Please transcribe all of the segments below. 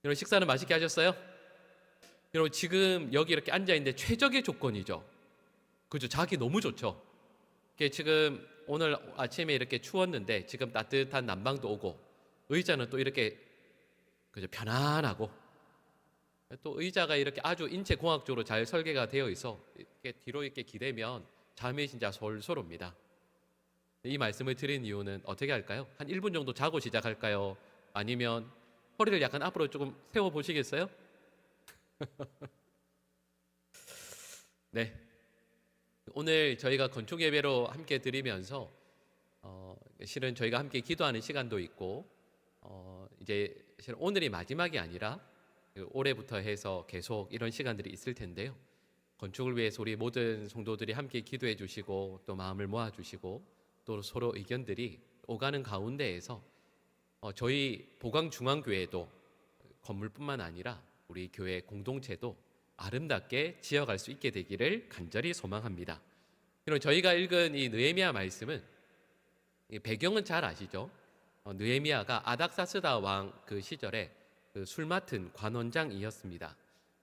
여러분 식사는 맛있게 하셨어요? 여러분 지금 여기 이렇게 앉아 있는데 최적의 조건이죠. 그죠? 자기 너무 좋죠. 이게 지금 오늘 아침에 이렇게 추웠는데 지금 따뜻한 난방도 오고 의자는 또 이렇게 그죠? 편안하고 또 의자가 이렇게 아주 인체공학적으로 잘 설계가 되어 있어 이렇게 뒤로 이렇게 기대면 잠이 진짜 솔솔 옵니다. 이 말씀을 드린 이유는 어떻게 할까요? 한 1분 정도 자고 시작할까요? 아니면 허리를 약간 앞으로 조금 세워 보시겠어요? 네. 오늘 저희가 건축 예배로 함께 드리면서 실은 저희가 함께 기도하는 시간도 있고 이제 실은 오늘이 마지막이 아니라 올해부터 해서 계속 이런 시간들이 있을 텐데요. 건축을 위해서 우리 모든 성도들이 함께 기도해 주시고 또 마음을 모아 주시고 또 서로 의견들이 오가는 가운데에서 저희 보광중앙교회도 건물뿐만 아니라 우리 교회 공동체도 아름답게 지어갈 수 있게 되기를 간절히 소망합니다. 그럼 저희가 읽은 이 느헤미야 말씀은 배경은 잘 아시죠? 느헤미야가 아닥사스다 왕 그 시절에 술 맡은 관원장이었습니다.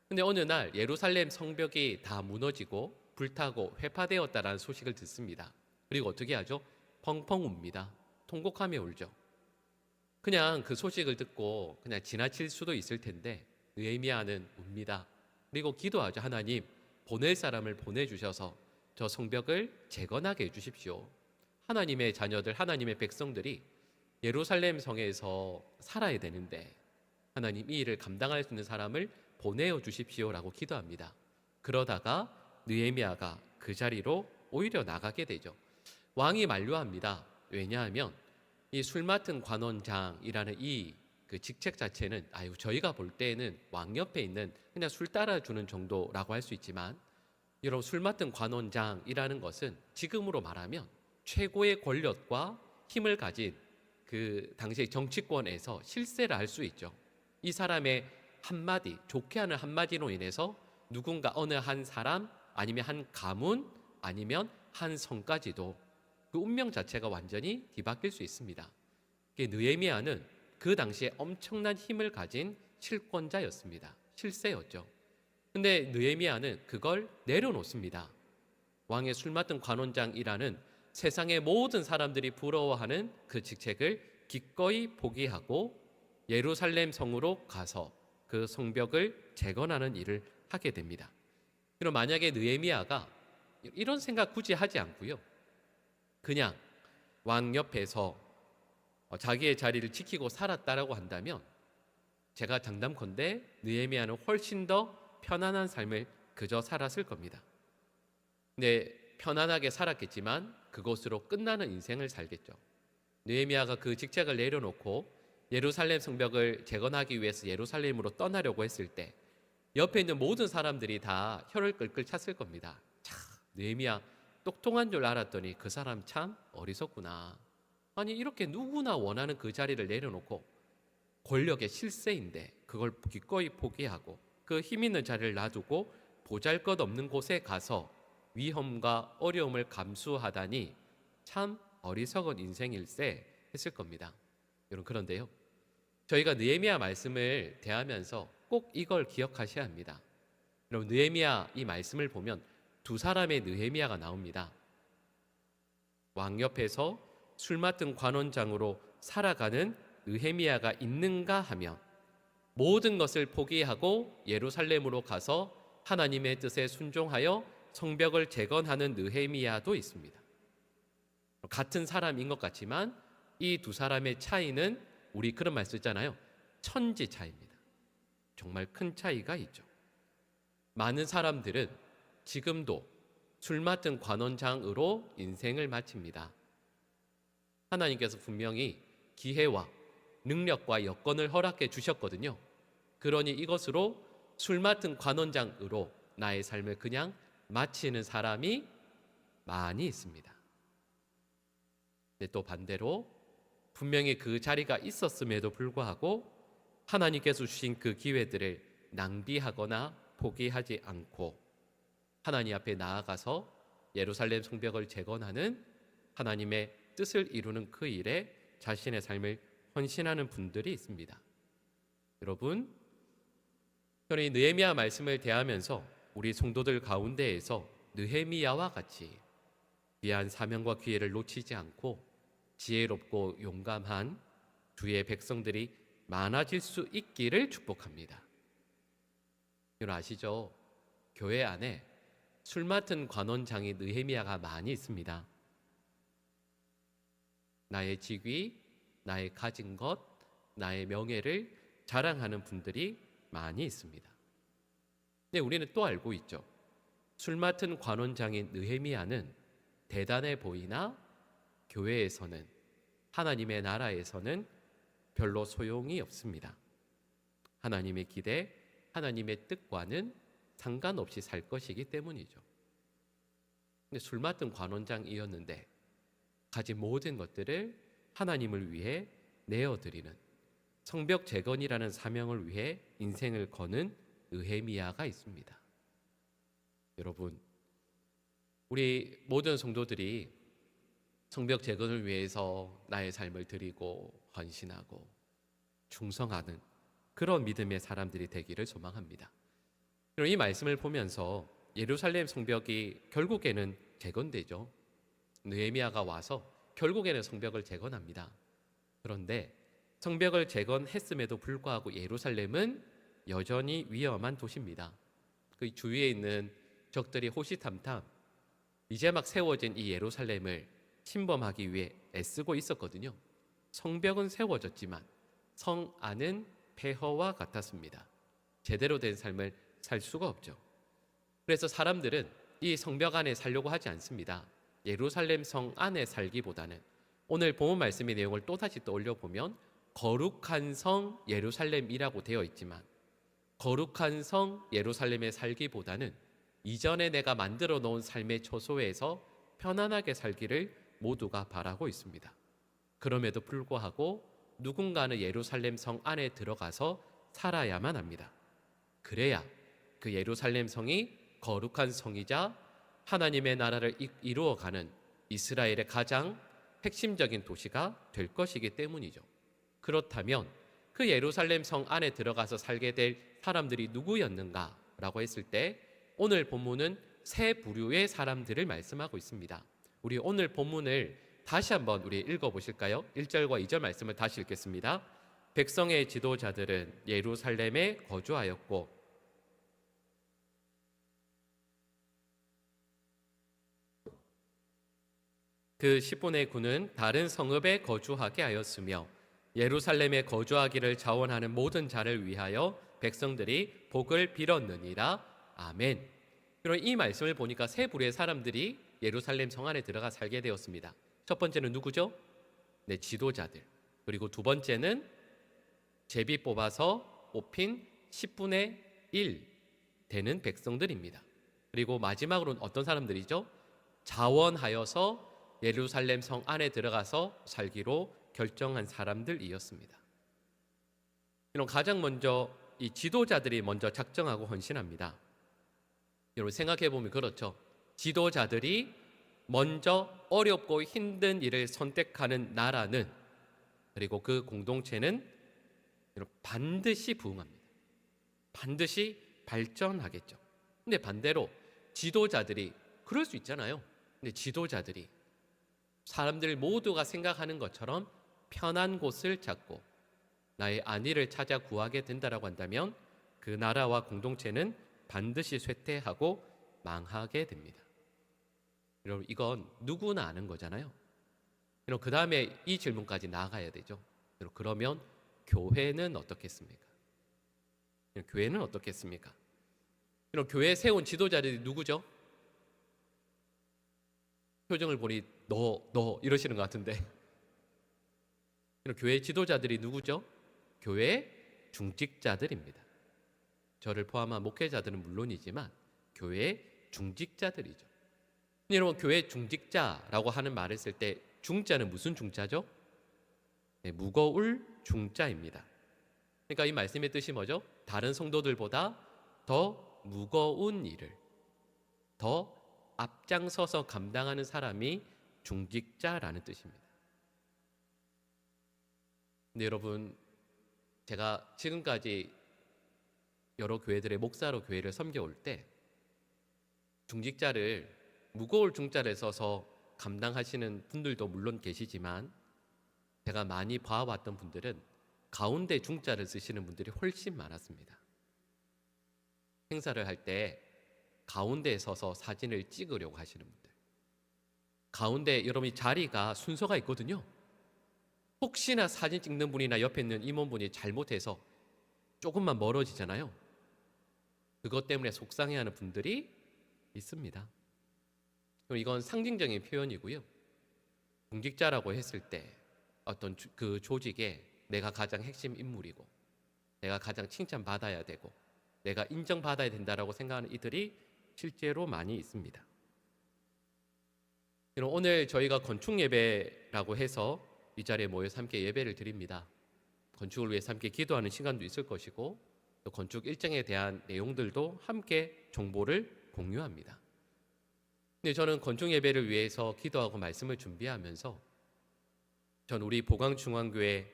근데 어느 날 예루살렘 성벽이 다 무너지고 불타고 회파되었다라는 소식을 듣습니다. 그리고 어떻게 하죠? 펑펑 웁니다. 통곡하며 울죠. 그냥 그 소식을 듣고 그냥 지나칠 수도 있을 텐데 느헤미야는 웁니다. 그리고 기도하죠. 하나님, 보낼 사람을 보내주셔서 저 성벽을 재건하게 해주십시오. 하나님의 자녀들, 하나님의 백성들이 예루살렘 성에서 살아야 되는데 하나님 이 일을 감당할 수 있는 사람을 보내어 주십시오라고 기도합니다. 그러다가 느헤미야가 그 자리로 오히려 나가게 되죠. 왕이 만류합니다. 왜냐하면 이 술 맡은 관원장이라는 이 그 직책 자체는 저희가 볼 때에는 왕 옆에 있는 그냥 술 따라주는 정도라고 할 수 있지만 여러분 술 맡은 관원장이라는 것은 지금으로 말하면 최고의 권력과 힘을 가진 그 당시의 정치권에서 실세를 할 수 있죠. 이 사람의 한마디, 좋게 하는 한마디로 인해서 누군가 어느 한 사람 아니면 한 가문 아니면 한 성까지도 그 운명 자체가 완전히 뒤바뀔 수 있습니다. 느헤미야는 그 당시에 엄청난 힘을 가진 실권자였습니다. 실세였죠. 근데 느헤미야는 그걸 내려놓습니다. 왕의 술 맡은 관원장이라는 세상의 모든 사람들이 부러워하는 그 직책을 기꺼이 포기하고 예루살렘 성으로 가서 그 성벽을 재건하는 일을 하게 됩니다. 그럼 만약에 느헤미야가 이런 생각 굳이 하지 않고요. 그냥 왕 옆에서 자기의 자리를 지키고 살았다라고 한다면 제가 장담컨대 느헤미야는 훨씬 더 편안한 삶을 그저 살았을 겁니다. 근데 편안하게 살았겠지만 그것으로 끝나는 인생을 살겠죠. 느헤미야가 그 직책을 내려놓고 예루살렘 성벽을 재건하기 위해서 예루살렘으로 떠나려고 했을 때 옆에 있는 모든 사람들이 다 혀를 끌끌 찼을 겁니다. 참, 느헤미야 똑똑한 줄 알았더니 그 사람 참 어리석구나. 아니 이렇게 누구나 원하는 그 자리를 내려놓고 권력의 실세인데 그걸 기꺼이 포기하고 그 힘 있는 자리를 놔두고 보잘것없는 곳에 가서 위험과 어려움을 감수하다니 참 어리석은 인생일세 했을 겁니다. 여러분 그런데요. 저희가 느헤미야 말씀을 대하면서 꼭 이걸 기억하셔야 합니다. 여러분 느헤미야 이 말씀을 보면 두 사람의 느헤미야가 나옵니다. 왕 옆에서 술 맡은 관원장으로 살아가는 느헤미야가 있는가 하면 모든 것을 포기하고 예루살렘으로 가서 하나님의 뜻에 순종하여 성벽을 재건하는 느헤미야도 있습니다. 같은 사람인 것 같지만 이 두 사람의 차이는 우리 그런 말 쓰잖아요. 천지 차이입니다. 정말 큰 차이가 있죠. 많은 사람들은 지금도 술 맡은 관원장으로 인생을 마칩니다. 하나님께서 분명히 기회와 능력과 여건을 허락해 주셨거든요. 그러니 이것으로 술 맡은 관원장으로 나의 삶을 그냥 마치는 사람이 많이 있습니다. 근데 또 반대로 분명히 그 자리가 있었음에도 불구하고 하나님께서 주신 그 기회들을 낭비하거나 포기하지 않고 하나님 앞에 나아가서 예루살렘 성벽을 재건하는 하나님의 뜻을 이루는 그 일에 자신의 삶을 헌신하는 분들이 있습니다. 여러분, 저는 이 느헤미야 말씀을 대하면서 우리 성도들 가운데에서 느헤미야와 같이 귀한 사명과 기회를 놓치지 않고 지혜롭고 용감한 주의 백성들이 많아질 수 있기를 축복합니다. 여러분 아시죠? 교회 안에 술 맡은 관원장이 느헤미야가 많이 있습니다. 나의 직위, 나의 가진 것, 나의 명예를 자랑하는 분들이 많이 있습니다. 근데 우리는 또 알고 있죠. 술 맡은 관원장인 느헤미야는 대단해 보이나 교회에서는, 하나님의 나라에서는 별로 소용이 없습니다. 하나님의 기대, 하나님의 뜻과는 상관없이 살 것이기 때문이죠. 근데 술 맡은 관원장이었는데 가진 모든 것들을 하나님을 위해 내어드리는 성벽 재건이라는 사명을 위해 인생을 거는 느헤미야가 있습니다. 여러분, 우리 모든 성도들이 성벽 재건을 위해서 나의 삶을 드리고 헌신하고 충성하는 그런 믿음의 사람들이 되기를 소망합니다. 이 말씀을 보면서 예루살렘 성벽이 결국에는 재건되죠. 느헤미야가 와서 결국에는 성벽을 재건합니다. 그런데 성벽을 재건했음에도 불구하고 예루살렘은 여전히 위험한 도시입니다. 그 주위에 있는 적들이 호시탐탐 이제 막 세워진 이 예루살렘을 침범하기 위해 애쓰고 있었거든요. 성벽은 세워졌지만 성 안은 폐허와 같았습니다. 제대로 된 삶을 살 수가 없죠. 그래서 사람들은 이 성벽 안에 살려고 하지 않습니다. 예루살렘 성 안에 살기보다는 오늘 본문 말씀의 내용을 또다시 떠올려 보면 거룩한 성 예루살렘이라고 되어 있지만 거룩한 성 예루살렘에 살기보다는 이전에 내가 만들어 놓은 삶의 처소에서 편안하게 살기를 모두가 바라고 있습니다. 그럼에도 불구하고 누군가는 예루살렘 성 안에 들어가서 살아야만 합니다. 그래야 그 예루살렘 성이 거룩한 성이자 하나님의 나라를 이루어가는 이스라엘의 가장 핵심적인 도시가 될 것이기 때문이죠. 그렇다면 그 예루살렘 성 안에 들어가서 살게 될 사람들이 누구였는가라고 했을 때 오늘 본문은 세 부류의 사람들을 말씀하고 있습니다. 우리 오늘 본문을 다시 한번 우리 읽어보실까요? 1절과 2절 말씀을 다시 읽겠습니다. 백성의 지도자들은 예루살렘에 거주하였고 그 10분의 9는 다른 성읍에 거주하게 하였으며 예루살렘에 거주하기를 자원하는 모든 자를 위하여 백성들이 복을 빌었느니라. 아멘. 그럼 이 말씀을 보니까 세 부류의 사람들이 예루살렘 성 안에 들어가 살게 되었습니다. 첫 번째는 누구죠? 네, 지도자들. 그리고 두 번째는 제비 뽑아서 뽑힌 10분의 1 되는 백성들입니다. 그리고 마지막으로는 어떤 사람들이죠? 자원하여서 예루살렘 성 안에 들어가서 살기로 결정한 사람들이었습니다. 이런 가장 먼저 이 지도자들이 먼저 작정하고 헌신합니다. 여러분 생각해 보면 그렇죠. 지도자들이 먼저 어렵고 힘든 일을 선택하는 나라는 그리고 그 공동체는 반드시 부흥합니다. 반드시 발전하겠죠. 근데 반대로 지도자들이 그럴 수 있잖아요. 근데 지도자들이 사람들 모두가 생각하는 것처럼 편한 곳을 찾고 나의 안위를 찾아 구하게 된다라고 한다면 그 나라와 공동체는 반드시 쇠퇴하고 망하게 됩니다. 여러분 이건 누구나 아는 거잖아요. 그 다음에 이 질문까지 나아가야 되죠. 그러면 교회는 어떻겠습니까? 교회는 어떻겠습니까? 교회에 세운 지도자들이 누구죠? 표정을 보니 너 이러시는 것 같은데 교회 지도자들이 누구죠? 교회 중직자들입니다. 저를 포함한 목회자들은 물론이지만 교회 중직자들이죠. 여러분 교회 중직자라고 하는 말을 쓸 때 중자는 무슨 중자죠? 네, 무거울 중자입니다. 그러니까 이 말씀의 뜻이 뭐죠? 다른 성도들보다 더 무거운 일을 더 앞장서서 감당하는 사람이 중직자라는 뜻입니다. 근데 여러분 제가 지금까지 여러 교회들의 목사로 교회를 섬겨올 때 중직자를 무거울 중자를 써서 감당하시는 분들도 물론 계시지만 제가 많이 봐왔던 분들은 가운데 중자를 쓰시는 분들이 훨씬 많았습니다. 행사를 할 때 가운데에 서서 사진을 찍으려고 하시는 분들, 가운데 여러분이 자리가 순서가 있거든요. 혹시나 사진 찍는 분이나 옆에 있는 임원분이 잘못해서 조금만 멀어지잖아요. 그것 때문에 속상해하는 분들이 있습니다. 이건 상징적인 표현이고요. 중직자라고 했을 때 어떤 그 조직에 내가 가장 핵심 인물이고 내가 가장 칭찬받아야 되고 내가 인정받아야 된다라고 생각하는 이들이 실제로 많이 있습니다. 오늘 저희가 건축 예배라고 해서 이 자리에 모여서 함께 예배를 드립니다. 건축을 위해서 함께 기도하는 시간도 있을 것이고 또 건축 일정에 대한 내용들도 함께 정보를 공유합니다. 근데 저는 건축 예배를 위해서 기도하고 말씀을 준비하면서 전 우리 보광중앙교회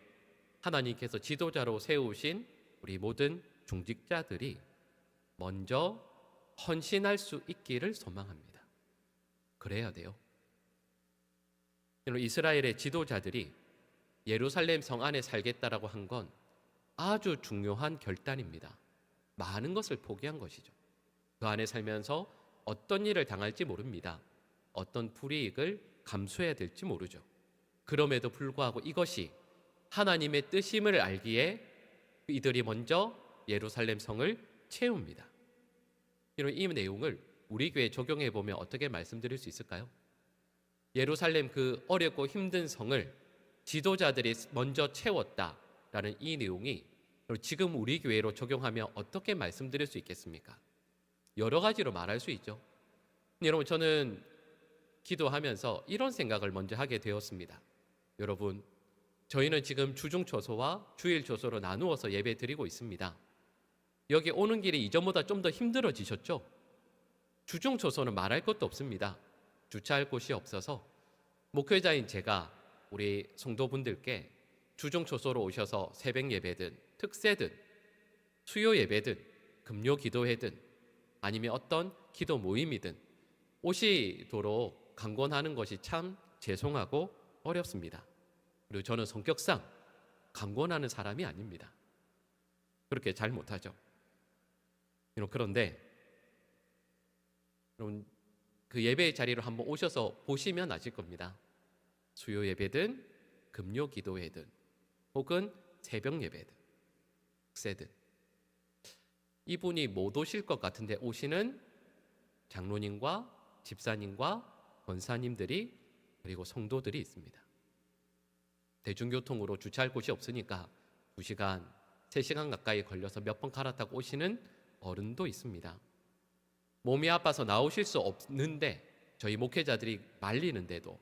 하나님께서 지도자로 세우신 우리 모든 중직자들이 먼저 헌신할 수 있기를 소망합니다. 그래야 돼요. 이스라엘의 지도자들이 예루살렘 성 안에 살겠다라고 한 건 아주 중요한 결단입니다. 많은 것을 포기한 것이죠. 그 안에 살면서 어떤 일을 당할지 모릅니다. 어떤 불이익을 감수해야 될지 모르죠. 그럼에도 불구하고 이것이 하나님의 뜻임을 알기에 이들이 먼저 예루살렘 성을 채웁니다. 이 내용을 우리 교회에 적용해 보면 어떻게 말씀드릴 수 있을까요? 예루살렘 그 어렵고 힘든 성을 지도자들이 먼저 채웠다라는 이 내용이 지금 우리 교회로 적용하면 어떻게 말씀드릴 수 있겠습니까? 여러 가지로 말할 수 있죠. 여러분, 저는 기도하면서 이런 생각을 먼저 하게 되었습니다. 여러분, 저희는 지금 주중초소와 주일초소로 나누어서 예배 드리고 있습니다. 여기 오는 길이 이전보다 좀 더 힘들어지셨죠? 주중초소는 말할 것도 없습니다. 주차할 곳이 없어서 목회자인 제가 우리 성도분들께 주중초소로 오셔서 새벽 예배든 특세든 수요 예배든 금요 기도회든 아니면 어떤 기도 모임이든 오시도록 강권하는 것이 참 죄송하고 어렵습니다. 그리고 저는 성격상 강권하는 사람이 아닙니다. 그렇게 잘 못하죠. 그런데 여러분, 그 예배의 자리로 한번 오셔서 보시면 아실 겁니다. 수요 예배든 금요 기도회든 혹은 새벽 예배든 특세든 이분이 못 오실 것 같은데 오시는 장로님과 집사님과 권사님들이 그리고 성도들이 있습니다. 대중교통으로 주차할 곳이 없으니까 2시간, 3시간 가까이 걸려서 몇 번 갈아타고 오시는 어른도 있습니다. 몸이 아파서 나오실 수 없는데 저희 목회자들이 말리는데도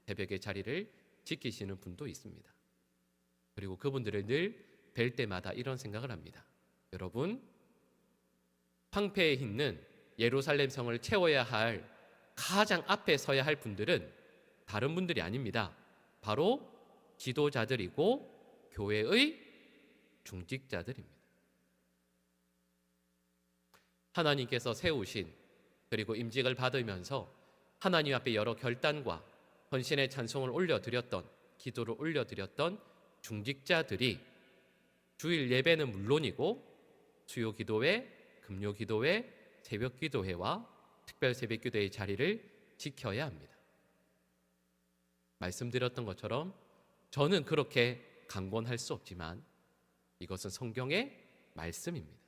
새벽에 자리를 지키시는 분도 있습니다. 그리고 그분들을 늘 뵐 때마다 이런 생각을 합니다. 여러분, 황폐해 있는 예루살렘 성을 채워야 할 가장 앞에 서야 할 분들은 다른 분들이 아닙니다. 바로 지도자들이고 교회의 중직자들입니다. 하나님께서 세우신 그리고 임직을 받으면서 하나님 앞에 여러 결단과 헌신의 찬송을 올려드렸던 기도를 올려드렸던 중직자들이 주일 예배는 물론이고 수요 기도회, 금요 기도회, 새벽 기도회와 특별 새벽 기도회의 자리를 지켜야 합니다. 말씀드렸던 것처럼 저는 그렇게 강권할 수 없지만 이것은 성경의 말씀입니다.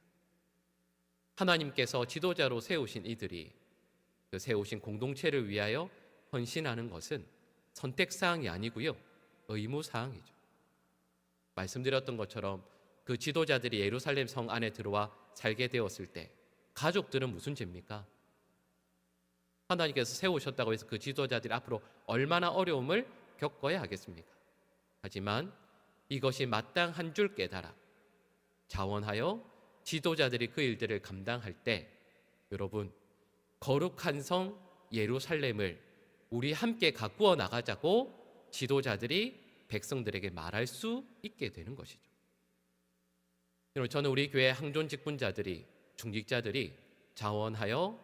하나님께서 지도자로 세우신 이들이 그 세우신 공동체를 위하여 헌신하는 것은 선택사항이 아니고요, 의무사항이죠. 말씀드렸던 것처럼 그 지도자들이 예루살렘 성 안에 들어와 살게 되었을 때 가족들은 무슨 죄입니까? 하나님께서 세우셨다고 해서 그 지도자들이 앞으로 얼마나 어려움을 겪어야 하겠습니까? 하지만 이것이 마땅한 줄 깨달아 자원하여 지도자들이 그 일들을 감당할 때 여러분, 거룩한 성 예루살렘을 우리 함께 가꾸어 나가자고 지도자들이 백성들에게 말할 수 있게 되는 것이죠. 여러분, 저는 우리 교회 항존 직분자들이, 중직자들이 자원하여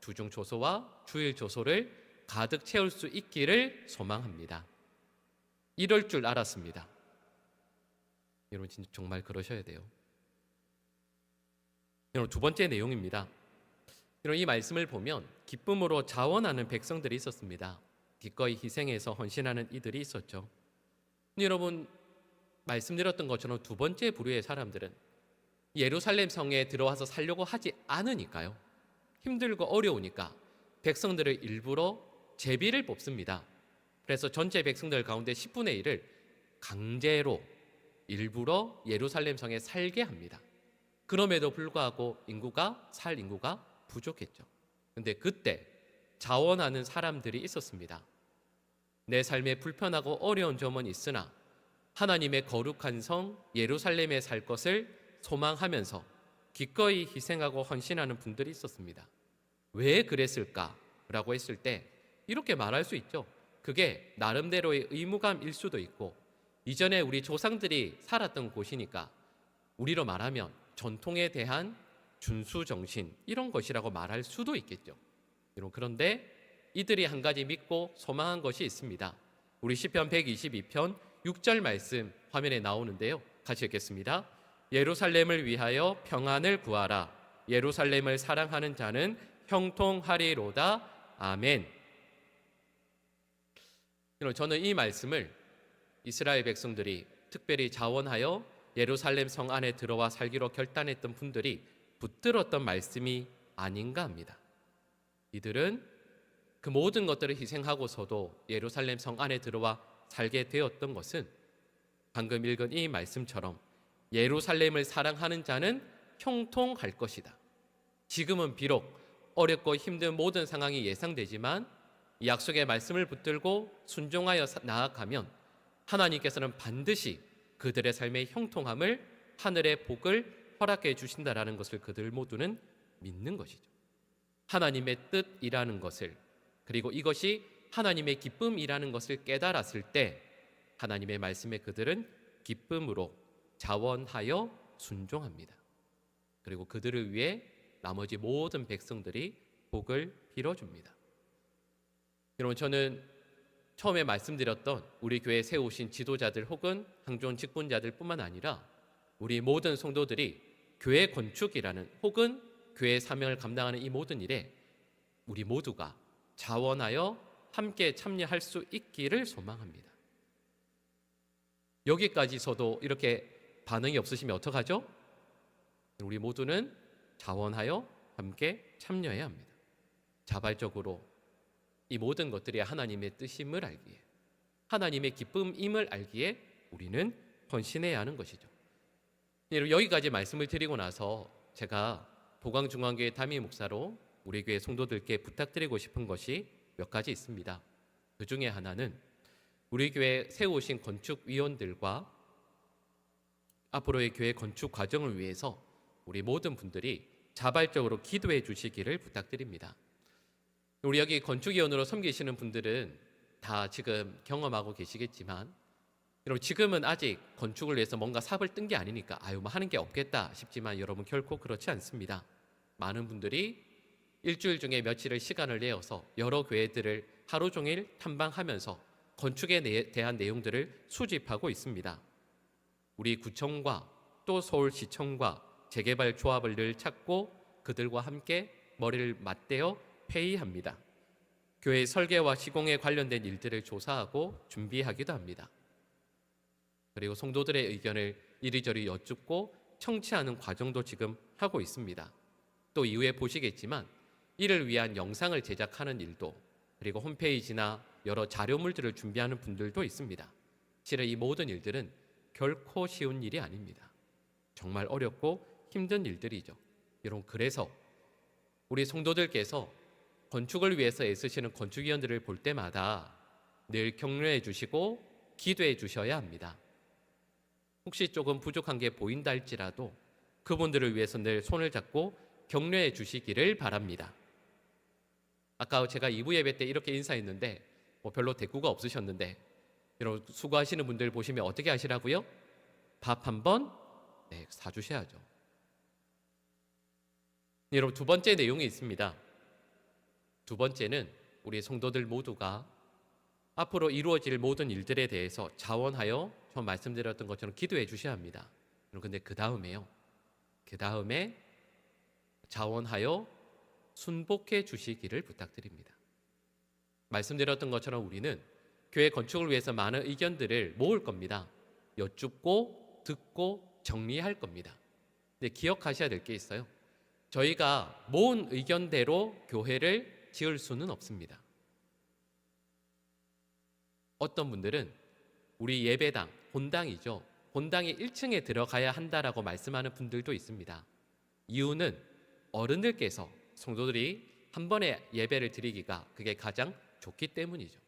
주중 조소와 주일 조소를 가득 채울 수 있기를 소망합니다. 이럴 줄 알았습니다. 여러분, 진짜 정말 그러셔야 돼요. 여러분, 두 번째 내용입니다. 여러분, 이 말씀을 보면 기쁨으로 자원하는 백성들이 있었습니다. 기꺼이 희생해서 헌신하는 이들이 있었죠. 여러분, 말씀드렸던 것처럼 두 번째 부류의 사람들은 예루살렘 성에 들어와서 살려고 하지 않으니까요. 힘들고 어려우니까 백성들을 일부러 제비를 뽑습니다. 그래서 전체 백성들 가운데 10분의 1을 강제로 일부러 예루살렘 성에 살게 합니다. 그럼에도 불구하고 살 인구가 부족했죠. 근데 그때 자원하는 사람들이 있었습니다. 내 삶에 불편하고 어려운 점은 있으나 하나님의 거룩한 성 예루살렘에 살 것을 소망하면서 기꺼이 희생하고 헌신하는 분들이 있었습니다. 왜 그랬을까라고 했을 때 이렇게 말할 수 있죠. 그게 나름대로의 의무감일 수도 있고, 이전에 우리 조상들이 살았던 곳이니까 우리로 말하면 전통에 대한 준수정신, 이런 것이라고 말할 수도 있겠죠. 그런데 이들이 한 가지 믿고 소망한 것이 있습니다. 우리 시편 122편 6절 말씀 화면에 나오는데요. 같이 읽겠습니다. 예루살렘을 위하여 평안을 구하라. 예루살렘을 사랑하는 자는 형통하리로다. 아멘. 저는 이 말씀을 이스라엘 백성들이 특별히 자원하여 예루살렘 성 안에 들어와 살기로 결단했던 분들이 붙들었던 말씀이 아닌가 합니다. 이들은 그 모든 것들을 희생하고서도 예루살렘 성 안에 들어와 살게 되었던 것은 방금 읽은 이 말씀처럼 예루살렘을 사랑하는 자는 형통할 것이다. 지금은 비록 어렵고 힘든 모든 상황이 예상되지만 이 약속의 말씀을 붙들고 순종하여 나아가면 하나님께서는 반드시 그들의 삶의 형통함을, 하늘의 복을 허락해 주신다라는 것을 그들 모두는 믿는 것이죠. 하나님의 뜻이라는 것을, 그리고 이것이 하나님의 기쁨이라는 것을 깨달았을 때 하나님의 말씀에 그들은 기쁨으로 자원하여 순종합니다. 그리고 그들을 위해 나머지 모든 백성들이 복을 빌어줍니다. 여러분, 저는 처음에 말씀드렸던 우리 교회에 세우신 지도자들 혹은 항존 직분자들 뿐만 아니라 우리 모든 성도들이 교회 건축이라는 혹은 교회 사명을 감당하는 이 모든 일에 우리 모두가 자원하여 함께 참여할 수 있기를 소망합니다. 여기까지서도 이렇게 반응이 없으시면 어떡하죠? 우리 모두는 자원하여 함께 참여해야 합니다. 자발적으로 이 모든 것들이 하나님의 뜻임을 알기에, 하나님의 기쁨임을 알기에 우리는 헌신해야 하는 것이죠. 여기까지 말씀을 드리고 나서 제가 보광중앙교회 담임 목사로 우리 교회 성도들께 부탁드리고 싶은 것이 몇 가지 있습니다. 그 중에 하나는 우리 교회 세우신 건축위원들과 앞으로의 교회 건축 과정을 위해서 우리 모든 분들이 자발적으로 기도해 주시기를 부탁드립니다. 우리 여기 건축위원으로 섬기시는 분들은 다 지금 경험하고 계시겠지만, 여러분, 지금은 아직 건축을 위해서 뭔가 삽을 뜬 게 아니니까 뭐 하는 게 없겠다 싶지만 여러분, 결코 그렇지 않습니다. 많은 분들이 일주일 중에 며칠을 시간을 내어서 여러 교회들을 하루 종일 탐방하면서 건축에 대한 내용들을 수집하고 있습니다. 우리 구청과 또 서울시청과 재개발 조합을 늘 찾고 그들과 함께 머리를 맞대어 회의합니다. 교회 설계와 시공에 관련된 일들을 조사하고 준비하기도 합니다. 그리고 성도들의 의견을 이리저리 여쭙고 청취하는 과정도 지금 하고 있습니다. 또 이후에 보시겠지만 이를 위한 영상을 제작하는 일도, 그리고 홈페이지나 여러 자료물들을 준비하는 분들도 있습니다. 실은 이 모든 일들은 결코 쉬운 일이 아닙니다. 정말 어렵고 힘든 일들이죠. 여러분, 그래서 우리 성도들께서 건축을 위해서 애쓰시는 건축위원들을 볼 때마다 늘 격려해 주시고 기도해 주셔야 합니다. 혹시 조금 부족한 게 보인다 할지라도 그분들을 위해서 늘 손을 잡고 격려해 주시기를 바랍니다. 아까 제가 2부 예배 때 이렇게 인사했는데 별로 대꾸가 없으셨는데, 여러분, 수고하시는 분들 보시면 어떻게 하시라고요? 밥 한번 네, 사주셔야죠. 여러분, 두 번째 내용이 있습니다. 두 번째는 우리 성도들 모두가 앞으로 이루어질 모든 일들에 대해서 자원하여 저 말씀드렸던 것처럼 기도해 주셔야 합니다. 그런데 그 다음에 자원하여 순복해 주시기를 부탁드립니다. 말씀드렸던 것처럼 우리는 교회 건축을 위해서 많은 의견들을 모을 겁니다. 여쭙고 듣고 정리할 겁니다. 근데 기억하셔야 될 게 있어요. 저희가 모은 의견대로 교회를 지을 수는 없습니다. 어떤 분들은 우리 예배당, 본당이죠. 본당이 1층에 들어가야 한다라고 말씀하는 분들도 있습니다. 이유는 어른들께서 성도들이 한 번에 예배를 드리기가 그게 가장 좋기 때문이죠.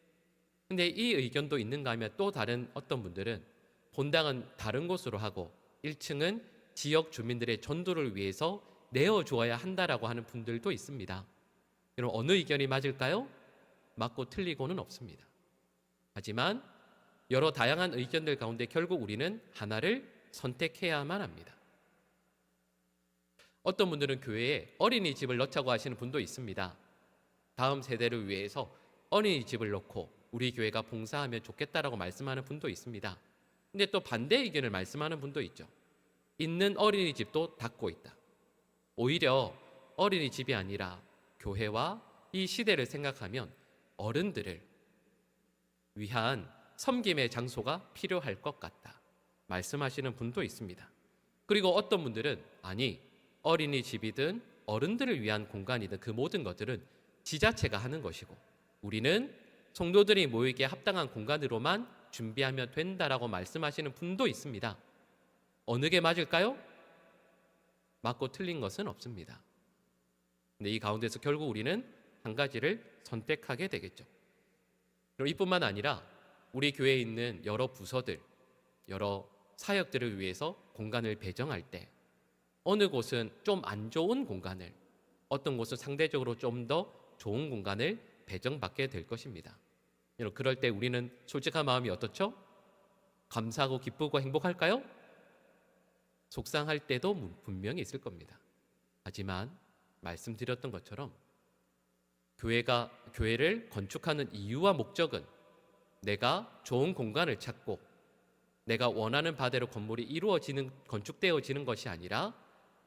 근데 이 의견도 있는가 하면 또 다른 어떤 분들은 본당은 다른 곳으로 하고 1층은 지역 주민들의 전도를 위해서 내어주어야 한다라고 하는 분들도 있습니다. 그럼 어느 의견이 맞을까요? 맞고 틀리고는 없습니다. 하지만 여러 다양한 의견들 가운데 결국 우리는 하나를 선택해야만 합니다. 어떤 분들은 교회에 어린이집을 넣자고 하시는 분도 있습니다. 다음 세대를 위해서 어린이집을 넣고 우리 교회가 봉사하면 좋겠다라고 말씀하는 분도 있습니다. 근데 또 반대 의견을 말씀하는 분도 있죠. 있는 어린이집도 닫고 있다. 오히려 어린이집이 아니라 교회와 이 시대를 생각하면 어른들을 위한 섬김의 장소가 필요할 것 같다 말씀하시는 분도 있습니다. 그리고 어떤 분들은 아니, 어린이집이든 어른들을 위한 공간이든 그 모든 것들은 지자체가 하는 것이고 우리는 성도들이 모이기에 합당한 공간으로만 준비하면 된다라고 말씀하시는 분도 있습니다. 어느 게 맞을까요? 맞고 틀린 것은 없습니다. 근데 이 가운데서 결국 우리는 한 가지를 선택하게 되겠죠. 그럼 이뿐만 아니라 우리 교회에 있는 여러 부서들, 여러 사역들을 위해서 공간을 배정할 때 어느 곳은 좀 안 좋은 공간을, 어떤 곳은 상대적으로 좀 더 좋은 공간을 배정받게 될 것입니다. 그럴 때 우리는 솔직한 마음이 어떻죠? 감사하고 기쁘고 행복할까요? 속상할 때도 분명히 있을 겁니다. 하지만 말씀드렸던 것처럼 교회를 건축하는 이유와 목적은 내가 좋은 공간을 찾고 내가 원하는 바대로 건물이 건축되어지는 것이 아니라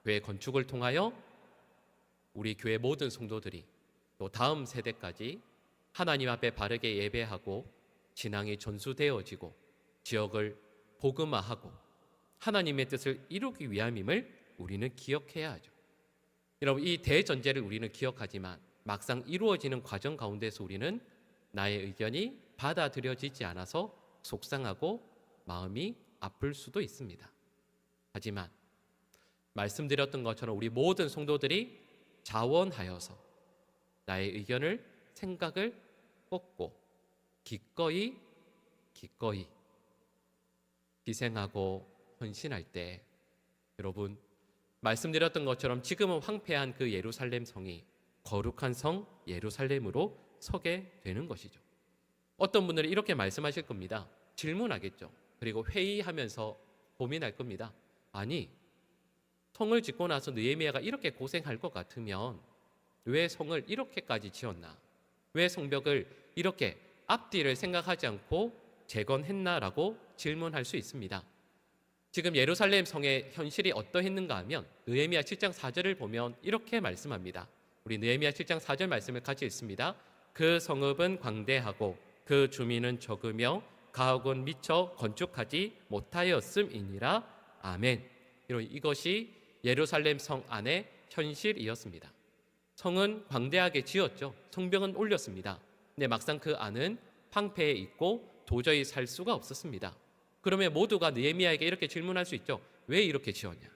교회 건축을 통하여 우리 교회 모든 성도들이 또 다음 세대까지 하나님 앞에 바르게 예배하고 신앙이 전수되어지고 지역을 복음화하고 하나님의 뜻을 이루기 위함임을 우리는 기억해야 하죠. 여러분, 이 대전제를 우리는 기억하지만 막상 이루어지는 과정 가운데서 우리는 나의 의견이 받아들여지지 않아서 속상하고 마음이 아플 수도 있습니다. 하지만 말씀드렸던 것처럼 우리 모든 성도들이 자원하여서 나의 의견을, 생각을 꽂고 기꺼이 희생하고 헌신할 때 여러분, 말씀드렸던 것처럼 지금은 황폐한 그 예루살렘 성이 거룩한 성 예루살렘으로 서게 되는 것이죠. 어떤 분들은 이렇게 말씀하실 겁니다. 질문하겠죠. 그리고 회의하면서 고민할 겁니다. 아니, 성을 짓고 나서 느헤미야가 이렇게 고생할 것 같으면 왜 성을 이렇게까지 지었나? 왜 성벽을 이렇게 앞뒤를 생각하지 않고 재건했나라고 질문할 수 있습니다. 지금 예루살렘 성의 현실이 어떠했는가 하면 느헤미야 7장 4절을 보면 이렇게 말씀합니다. 우리 느헤미야 7장 4절 말씀을 같이 읽습니다. 그 성읍은 광대하고 그 주민은 적으며 가옥은 미처 건축하지 못하였음이니라. 아멘. 이것이 예루살렘 성 안의 현실이었습니다. 성은 광대하게 지었죠. 성벽은 올렸습니다. 근데 막상 그 안은 황폐해 있고 도저히 살 수가 없었습니다. 그러면 모두가 느헤미야에게 이렇게 질문할 수 있죠. 왜 이렇게 지었냐?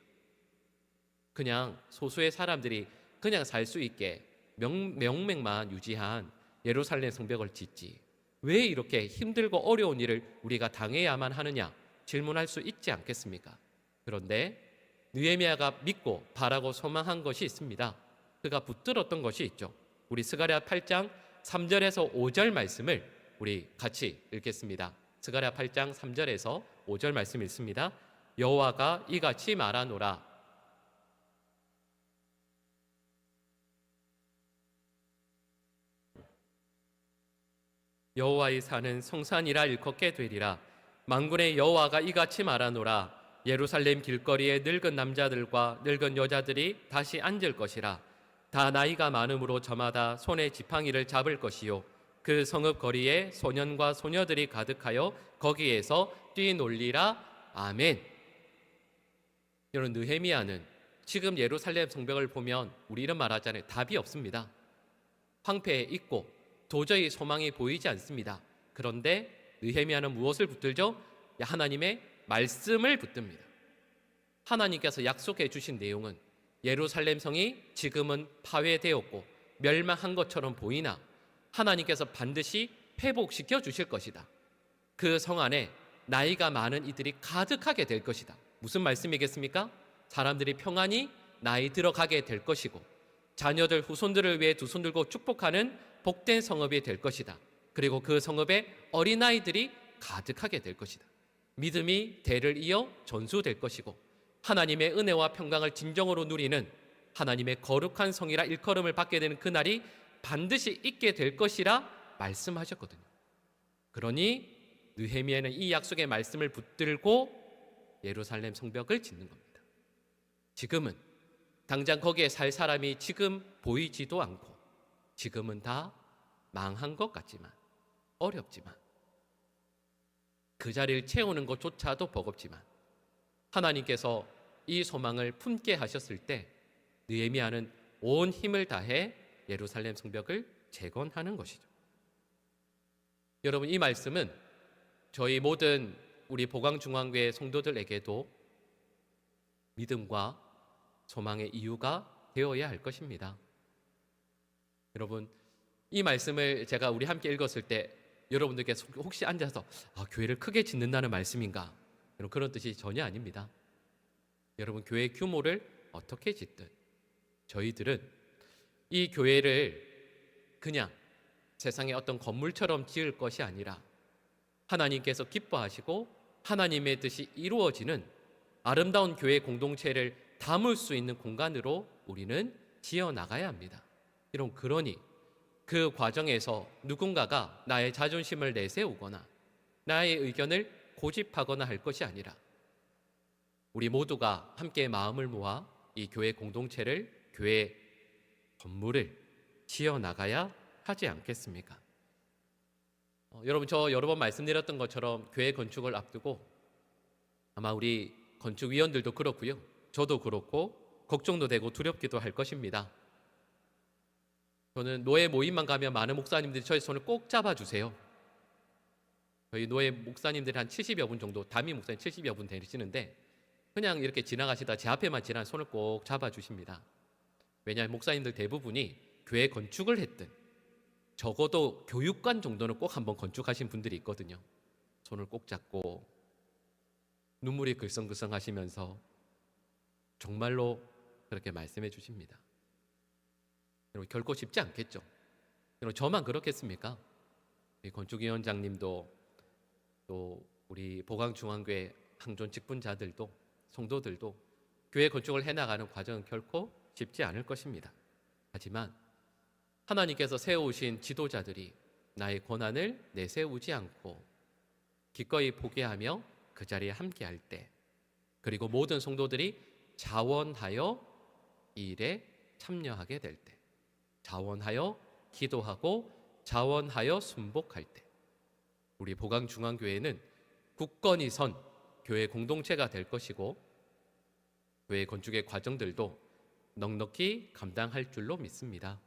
그냥 소수의 사람들이 그냥 살 수 있게 명맥만 유지한 예루살렘 성벽을 짓지 왜 이렇게 힘들고 어려운 일을 우리가 당해야만 하느냐 질문할 수 있지 않겠습니까? 그런데 느헤미야가 믿고 바라고 소망한 것이 있습니다. 그가 붙들었던 것이 있죠. 우리 스가랴 8장 3절에서 5절 말씀을 우리 같이 읽겠습니다. 스가랴 8장 3절에서 5절 말씀 읽습니다. 여호와가 이같이 말하노라. 여호와의 산은 성산이라 일컫게 되리라. 만군의 여호와가 이같이 말하노라. 예루살렘 길거리에 늙은 남자들과 늙은 여자들이 다시 앉을 것이라. 다 나이가 많음으로 저마다 손에 지팡이를 잡을 것이요 그 성읍 거리에 소년과 소녀들이 가득하여 거기에서 뛰놀리라. 아멘. 여러분, 느헤미야는 지금 예루살렘 성벽을 보면 우리 이런 말 하잖아요. 답이 없습니다. 황폐해 있고 도저히 소망이 보이지 않습니다. 그런데 느헤미야는 무엇을 붙들죠? 하나님의 말씀을 붙듭니다. 하나님께서 약속해 주신 내용은 예루살렘 성이 지금은 파괴되었고 멸망한 것처럼 보이나 하나님께서 반드시 회복시켜 주실 것이다. 그 성 안에 나이가 많은 이들이 가득하게 될 것이다. 무슨 말씀이겠습니까? 사람들이 평안히 나이 들어가게 될 것이고 자녀들 후손들을 위해 두 손 들고 축복하는 복된 성읍이 될 것이다. 그리고 그 성읍에 어린아이들이 가득하게 될 것이다. 믿음이 대를 이어 전수될 것이고 하나님의 은혜와 평강을 진정으로 누리는 하나님의 거룩한 성이라 일컬음을 받게 되는 그날이 반드시 있게 될 것이라 말씀하셨거든요. 그러니 느헤미야는 이 약속의 말씀을 붙들고 예루살렘 성벽을 짓는 겁니다. 지금은 당장 거기에 살 사람이 지금 보이지도 않고 지금은 다 망한 것 같지만 어렵지만 그 자리를 채우는 것조차도 버겁지만 하나님께서 이 소망을 품게 하셨을 때 느헤미야는 온 힘을 다해 예루살렘 성벽을 재건하는 것이죠. 여러분, 이 말씀은 저희 모든 우리 보광중앙교회 성도들에게도 믿음과 소망의 이유가 되어야 할 것입니다. 여러분, 이 말씀을 제가 우리 함께 읽었을 때 여러분들께서 혹시 앉아서 교회를 크게 짓는다는 말씀인가? 여러분, 그런 뜻이 전혀 아닙니다. 여러분, 교회 규모를 어떻게 짓든 저희들은 이 교회를 그냥 세상의 어떤 건물처럼 지을 것이 아니라 하나님께서 기뻐하시고 하나님의 뜻이 이루어지는 아름다운 교회 공동체를 담을 수 있는 공간으로 우리는 지어 나가야 합니다. 여러분, 그러니 그 과정에서 누군가가 나의 자존심을 내세우거나 나의 의견을 고집하거나 할 것이 아니라 우리 모두가 함께 마음을 모아 이 교회 공동체를, 교회 건물을 지어 나가야 하지 않겠습니까? 여러분, 저 여러 번 말씀드렸던 것처럼 교회 건축을 앞두고 아마 우리 건축위원들도 그렇고요, 저도 그렇고 걱정도 되고 두렵기도 할 것입니다. 저는 노예 모임만 가면 많은 목사님들이 저의 손을 꼭 잡아주세요. 저희 노예 목사님들이 한 70여 분 정도, 담임 목사님 70여 분 되시는데 그냥 이렇게 지나가시다 제 앞에만 지나면 손을 꼭 잡아주십니다. 왜냐하면 목사님들 대부분이 교회 건축을 했든 적어도 교육관 정도는 꼭 한번 건축하신 분들이 있거든요. 손을 꼭 잡고 눈물이 글썽글썽 하시면서 정말로 그렇게 말씀해 주십니다. 여러분, 결코 쉽지 않겠죠. 여러분, 저만 그렇겠습니까? 우리 건축위원장님도 또 우리 보광중앙교회 항존 직분자들도 성도들도 교회 건축을 해나가는 과정은 결코 쉽지 않을 것입니다. 하지만 하나님께서 세우신 지도자들이 나의 고난을 내세우지 않고 기꺼이 포기하며 그 자리에 함께할 때, 그리고 모든 성도들이 자원하여 이 일에 참여하게 될 때, 자원하여 기도하고 자원하여 순복할 때, 우리 보광중앙교회는 굳건히 선 교회 공동체가 될 것이고 교회 건축의 과정들도 넉넉히 감당할 줄로 믿습니다.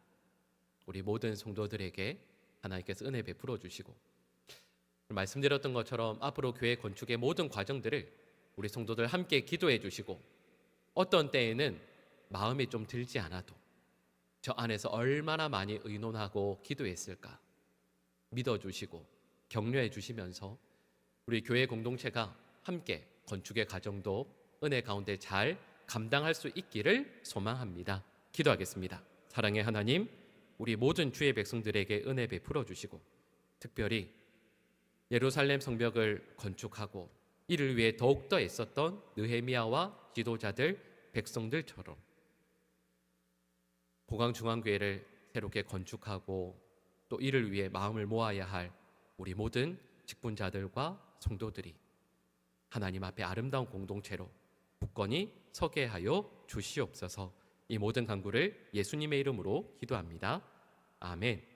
우리 모든 성도들에게 하나님께서 은혜 베풀어 주시고 말씀드렸던 것처럼 앞으로 교회 건축의 모든 과정들을 우리 성도들 함께 기도해 주시고 어떤 때에는 마음이 좀 들지 않아도 저 안에서 얼마나 많이 의논하고 기도했을까 믿어주시고 격려해 주시면서 우리 교회 공동체가 함께 건축의 과정도 은혜 가운데 잘 감당할 수 있기를 소망합니다. 기도하겠습니다. 사랑의 하나님, 우리 모든 주의 백성들에게 은혜 베풀어 주시고 특별히 예루살렘 성벽을 건축하고 이를 위해 더욱더 애썼던 느헤미야와 지도자들, 백성들처럼 보강중앙교회를 새롭게 건축하고 또 이를 위해 마음을 모아야 할 우리 모든 직분자들과 성도들이 하나님 앞에 아름다운 공동체로 굳건히 서게 하여 주시옵소서. 이 모든 간구를 예수님의 이름으로 기도합니다. 아멘.